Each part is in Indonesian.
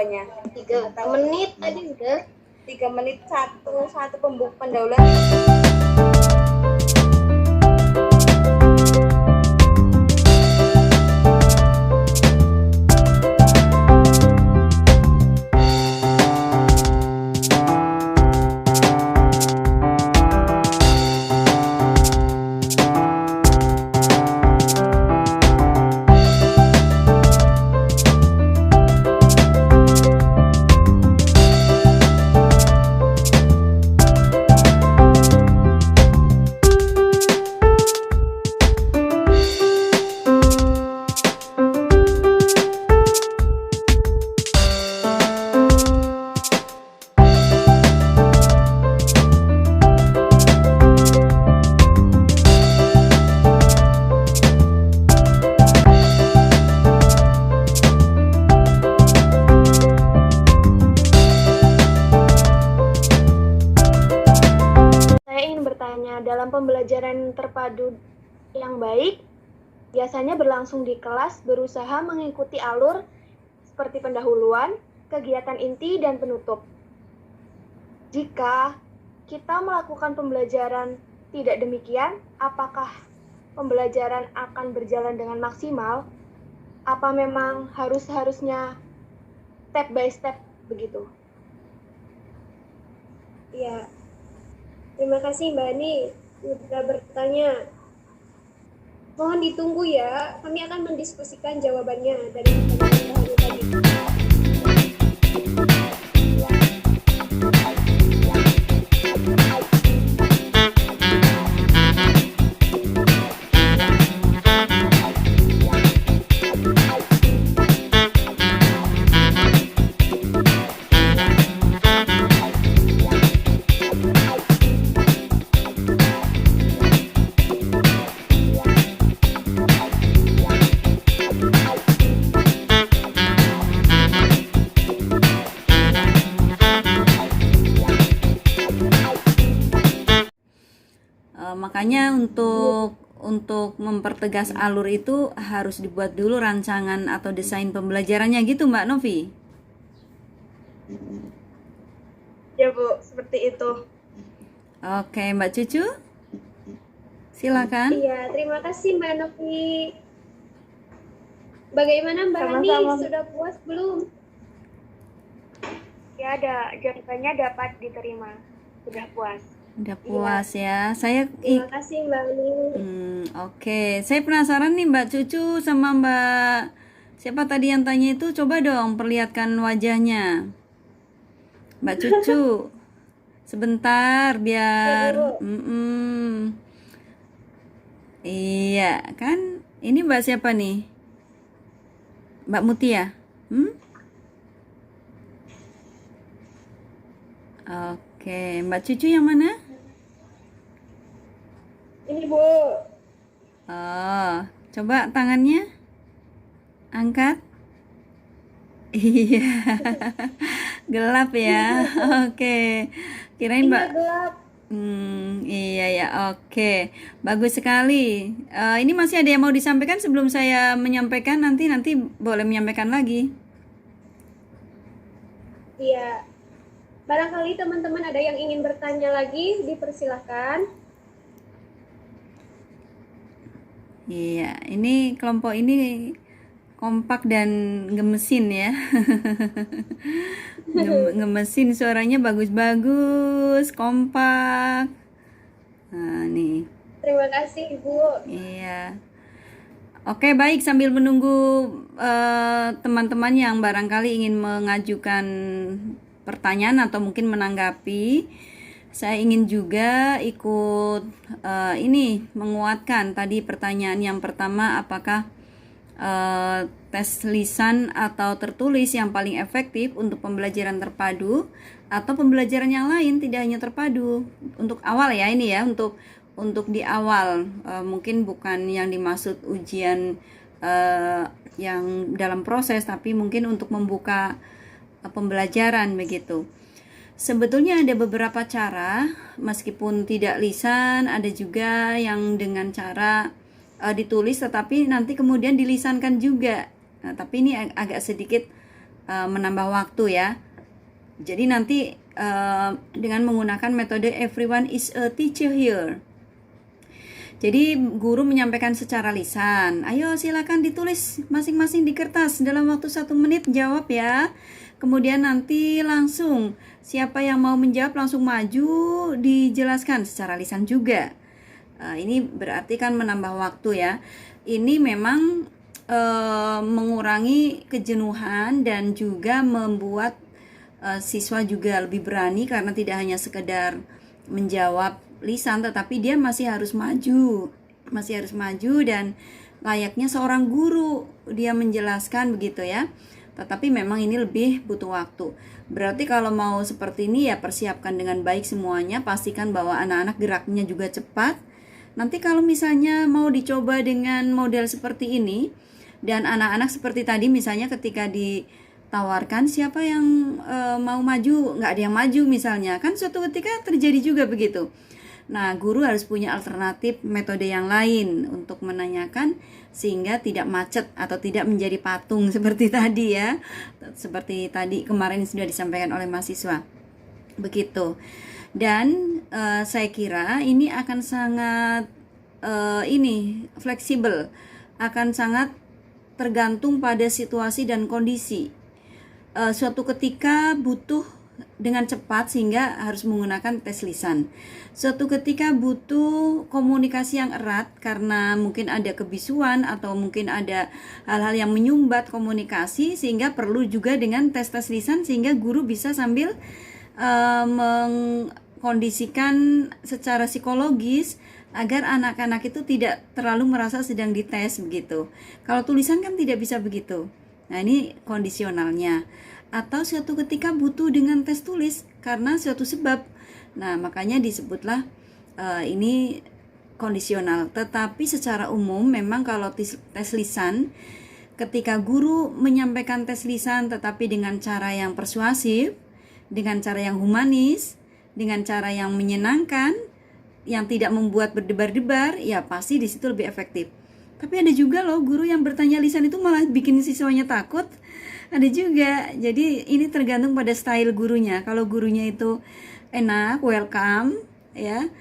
bawahnya. 3 menit tadi udah. 3 menit satu pendahuluan. Dalam pembelajaran terpadu yang baik, biasanya berlangsung di kelas berusaha mengikuti alur seperti pendahuluan, kegiatan inti, dan penutup. Jika kita melakukan pembelajaran tidak demikian, apakah pembelajaran akan berjalan dengan maksimal? Apa memang harusnya step by step begitu? Ya, terima kasih Mbak Ani sudah bertanya. Mohon ditunggu ya, kami akan mendiskusikan jawabannya dari pertanyaan tadi. Makanya untuk mempertegas alur itu harus dibuat dulu rancangan atau desain pembelajarannya gitu Mbak Novi. Ya Bu, seperti itu. Oke Mbak Cucu, silakan. Iya, terima kasih Mbak Novi. Bagaimana Mbak Ani, sudah puas belum? Ya, jawabannya dapat diterima. Sudah puas. Udah puas ya. Terima kasih Mbak Ani. Oke. Saya penasaran nih Mbak Cucu sama Mbak siapa tadi yang tanya itu, coba dong perlihatkan wajahnya. Mbak Cucu. Sebentar biar Iya, kan ini Mbak siapa nih? Mbak Mutia. Oke, Mbak Cucu yang mana? Ini Bu. Oh, coba tangannya angkat. Iya, gelap ya. Oke, kirain Mbak. Gelap. Iya ya, oke, bagus sekali. Ini masih ada yang mau disampaikan sebelum saya menyampaikan, nanti boleh menyampaikan lagi. Iya. Barangkali teman-teman ada yang ingin bertanya lagi, dipersilahkan. Iya, ini kelompok ini kompak dan gemesin ya. Gemesin, suaranya bagus-bagus, kompak. Nah, nih. Terima kasih Ibu. Iya. Oke, baik, sambil menunggu teman-teman yang barangkali ingin mengajukan pertanyaan atau mungkin menanggapi, saya ingin juga ikut menguatkan tadi pertanyaan yang pertama, apakah tes lisan atau tertulis yang paling efektif untuk pembelajaran terpadu atau pembelajaran yang lain tidak hanya terpadu. Untuk awal ya ini ya, untuk di awal, mungkin bukan yang dimaksud ujian yang dalam proses, tapi mungkin untuk membuka pembelajaran begitu. Sebetulnya ada beberapa cara, meskipun tidak lisan, ada juga yang dengan cara ditulis tetapi nanti kemudian dilisankan juga. Nah, tapi ini agak sedikit menambah waktu ya. Jadi nanti dengan menggunakan metode everyone is a teacher here. Jadi guru menyampaikan secara lisan. Ayo silakan ditulis masing-masing di kertas dalam waktu 1 menit jawab ya. Kemudian nanti langsung siapa yang mau menjawab langsung maju dijelaskan secara lisan juga. Ini berarti kan menambah waktu ya. Ini memang mengurangi kejenuhan dan juga membuat siswa juga lebih berani karena tidak hanya sekedar menjawab lisan tetapi dia masih harus maju dan layaknya seorang guru dia menjelaskan begitu ya. Tetapi memang ini lebih butuh waktu. Berarti kalau mau seperti ini ya persiapkan dengan baik semuanya, pastikan bahwa anak-anak geraknya juga cepat. Nanti kalau misalnya mau dicoba dengan model seperti ini dan anak-anak seperti tadi misalnya ketika ditawarkan siapa yang mau maju, nggak ada yang maju misalnya, kan suatu ketika terjadi juga begitu. Nah, guru harus punya alternatif metode yang lain untuk menanyakan sehingga tidak macet atau tidak menjadi patung seperti tadi ya. Seperti tadi kemarin sudah disampaikan oleh mahasiswa. Begitu. Dan saya kira ini akan sangat fleksibel, akan sangat tergantung pada situasi dan kondisi. Suatu ketika butuh dengan cepat sehingga harus menggunakan tes lisan. Suatu ketika butuh komunikasi yang erat karena mungkin ada kebisuan atau mungkin ada hal-hal yang menyumbat komunikasi sehingga perlu juga dengan tes lisan sehingga guru bisa sambil mengkondisikan secara psikologis agar anak-anak itu tidak terlalu merasa sedang dites begitu. Kalau tulisan kan tidak bisa begitu. Nah, ini kondisionalnya. Atau suatu ketika butuh dengan tes tulis karena suatu sebab. Nah, makanya disebutlah ini kondisional. Tetapi secara umum memang kalau tes lisan, ketika guru menyampaikan tes lisan tetapi dengan cara yang persuasif, dengan cara yang humanis, dengan cara yang menyenangkan, yang tidak membuat berdebar-debar, ya pasti di situ lebih efektif. Tapi ada juga loh guru yang bertanya lisan itu malah bikin siswanya takut. Ada juga. Jadi ini tergantung pada style gurunya. Kalau gurunya itu enak, welcome, ya,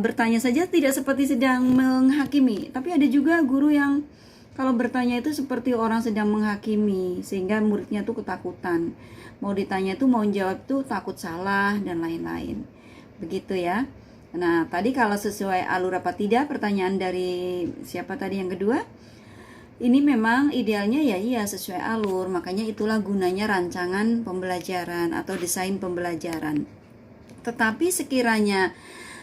bertanya saja tidak seperti sedang menghakimi. Tapi ada juga guru yang kalau bertanya itu seperti orang sedang menghakimi, sehingga muridnya tuh ketakutan. Mau ditanya tuh mau jawab tuh takut salah dan lain-lain. Begitu ya. Nah, tadi kalau sesuai alur apa tidak, pertanyaan dari siapa tadi yang kedua? Ini memang idealnya ya iya sesuai alur, makanya itulah gunanya rancangan pembelajaran atau desain pembelajaran. Tetapi sekiranya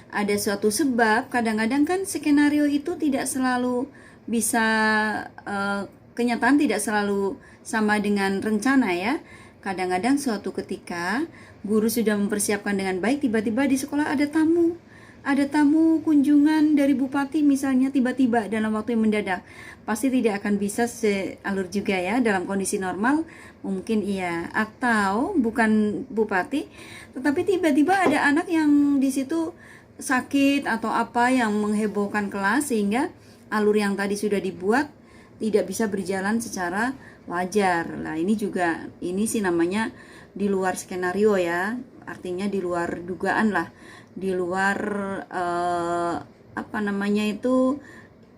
ada suatu sebab, kadang-kadang kan skenario itu tidak selalu bisa, kenyataan tidak selalu sama dengan rencana ya. Kadang-kadang suatu ketika guru sudah mempersiapkan dengan baik, tiba-tiba di sekolah ada tamu kunjungan dari bupati misalnya tiba-tiba dalam waktu yang mendadak. Pasti tidak akan bisa sealur juga ya. Dalam kondisi normal mungkin iya, atau bukan bupati tetapi tiba-tiba ada anak yang di situ sakit atau apa yang menghebohkan kelas sehingga alur yang tadi sudah dibuat tidak bisa berjalan secara wajar. Nah, ini juga sih namanya di luar skenario ya. Artinya di luar dugaan lah. Di luar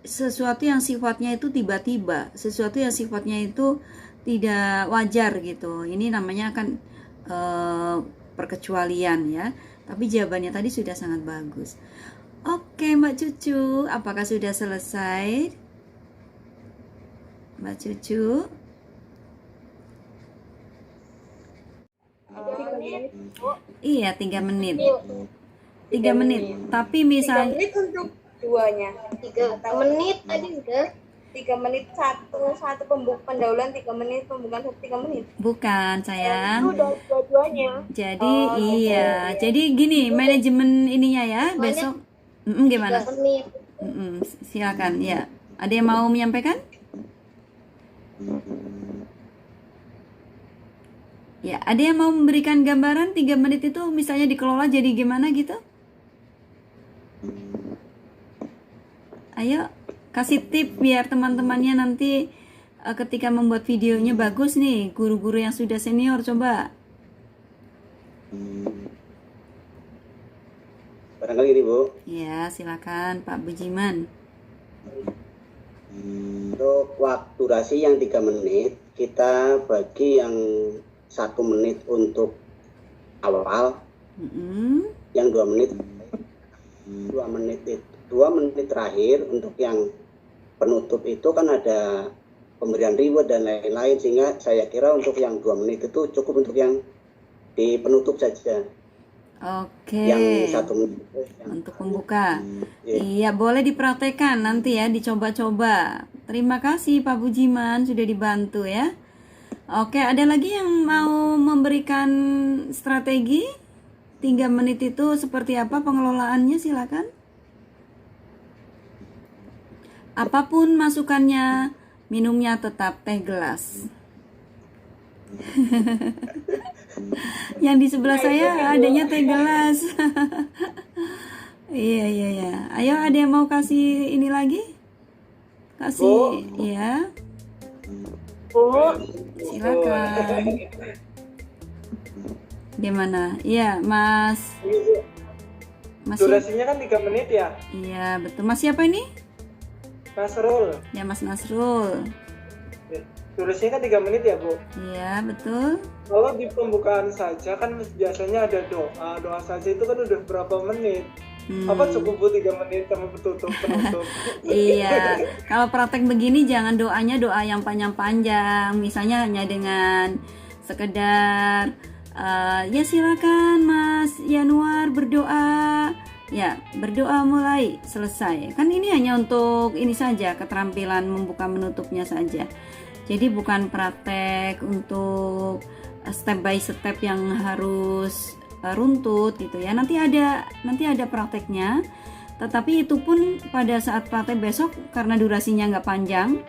sesuatu yang sifatnya itu tiba-tiba, sesuatu yang sifatnya itu tidak wajar gitu. Ini namanya kan perkecualian ya. Tapi jawabannya tadi sudah sangat bagus. Oke Mbak Cucu, apakah sudah selesai? Mbak Cucu? 3 menit. Iya, 3 menit. 3 menit. Tapi misalnya 3 menit untuk duanya. 3 menit tadi udah. 3 menit satu pendahuluan 3 menit, pembukaan 3 menit. bukan sayang. Udah dua-duanya. Jadi iya. Jadi gini, manajemen ininya ya besok. Gimana? 3 menit. Silakan ya. Ada yang mau menyampaikan? Ya, ada yang mau memberikan gambaran 3 menit itu misalnya dikelola jadi gimana gitu? Ayo, kasih tip biar teman-temannya nanti ketika membuat videonya bagus nih, guru-guru yang sudah senior coba. Barangkali ini Bu. Ya, silakan Pak Bujiman. Untuk waktu durasi yang 3 menit, kita bagi yang 1 menit untuk awal, yang 2 menit, 2 menit terakhir untuk yang penutup itu kan ada pemberian reward dan lain-lain, sehingga saya kira untuk yang 2 menit itu cukup untuk yang di penutup saja. Oke. Yang 1 menit untuk pembuka. Iya, boleh dipraktekkan nanti ya, dicoba-coba. Terima kasih Pak Bujiman sudah dibantu ya. Oke, ada lagi yang mau memberikan strategi 3 menit itu seperti apa pengelolaannya, silakan. Apapun masukannya, minumnya tetap teh gelas. Yang di sebelah saya adanya teh gelas. Iya. Ayo, ada yang mau kasih ini lagi? Kasih, ya. Silakan. Gimana? Iya, Mas. Durasinya kan 3 menit ya? Iya, betul. Mas siapa ini? Nasrul. Ya, Mas Nasrul. Durasinya kan 3 menit ya, Bu? Iya, betul. Kalau di pembukaan saja kan biasanya ada doa. Doa saja itu kan udah berapa menit? Apa cukup Bu 3 menit sama penutup? Iya, kalau praktek begini jangan doanya doa yang panjang-panjang. Misalnya hanya dengan sekedar ya silakan Mas Yanuar berdoa. Ya, berdoa mulai selesai. Kan ini hanya untuk ini saja, keterampilan membuka menutupnya saja. Jadi bukan praktek untuk step by step yang harus runtut gitu ya. Nanti ada prakteknya. Tetapi itu pun pada saat praktek besok karena durasinya nggak panjang,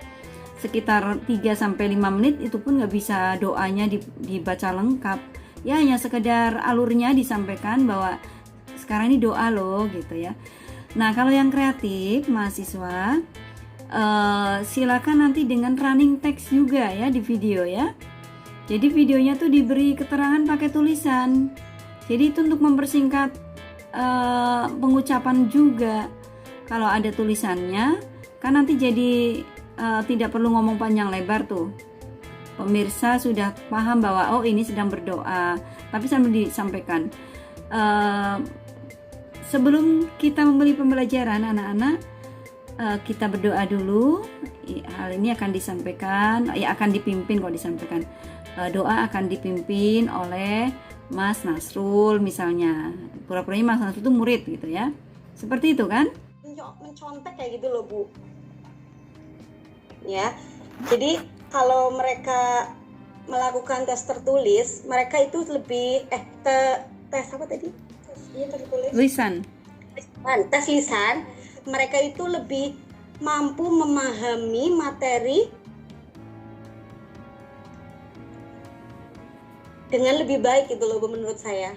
sekitar 3-5 menit, itu pun nggak bisa doanya dibaca lengkap. Ya hanya sekedar alurnya disampaikan bahwa sekarang ini doa loh gitu ya. Nah kalau yang kreatif mahasiswa silakan nanti dengan running text juga ya di video ya. Jadi videonya tuh diberi keterangan pakai tulisan. Jadi itu untuk mempersingkat pengucapan juga. Kalau ada tulisannya kan nanti jadi tidak perlu ngomong panjang lebar tuh. Pemirsa sudah paham bahwa oh ini sedang berdoa. Tapi sambil disampaikan sebelum kita memulai pembelajaran anak-anak, kita berdoa dulu. Hal ini akan disampaikan, ya akan dipimpin kok disampaikan. Doa akan dipimpin oleh Mas Nasrul misalnya. Pura-puranya Mas Nasrul itu murid gitu ya. Seperti itu kan? Mencontek kayak gitu loh Bu. Ya. Jadi kalau mereka melakukan tes tertulis, mereka itu lebih tes apa tadi? Tertulis. Lisan. Tes lisan, mereka itu lebih mampu memahami materi dengan lebih baik gitu loh Bu, menurut saya.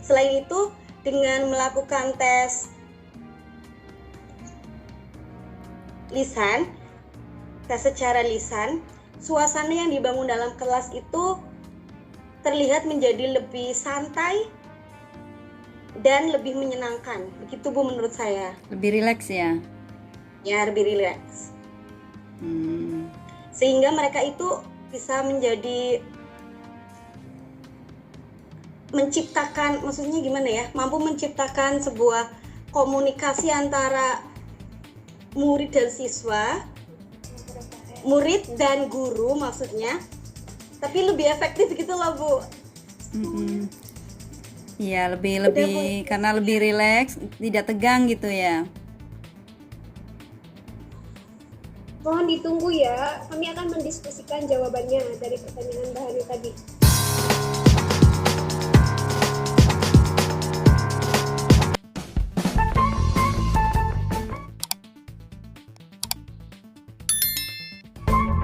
Selain itu, dengan melakukan tes lisan, tes secara lisan, suasana yang dibangun dalam kelas itu terlihat menjadi lebih santai dan lebih menyenangkan. Begitu Bu menurut saya. Lebih rileks ya? Ya, lebih rileks. Sehingga mereka itu bisa menjadi menciptakan, maksudnya gimana ya, mampu menciptakan sebuah komunikasi antara murid dan siswa, murid dan guru maksudnya, tapi lebih efektif gitu loh Bu. Iya, lebih karena lebih rileks, tidak tegang gitu ya. Mohon ditunggu ya, kami akan mendiskusikan jawabannya dari pertanyaan Mbak Hani tadi.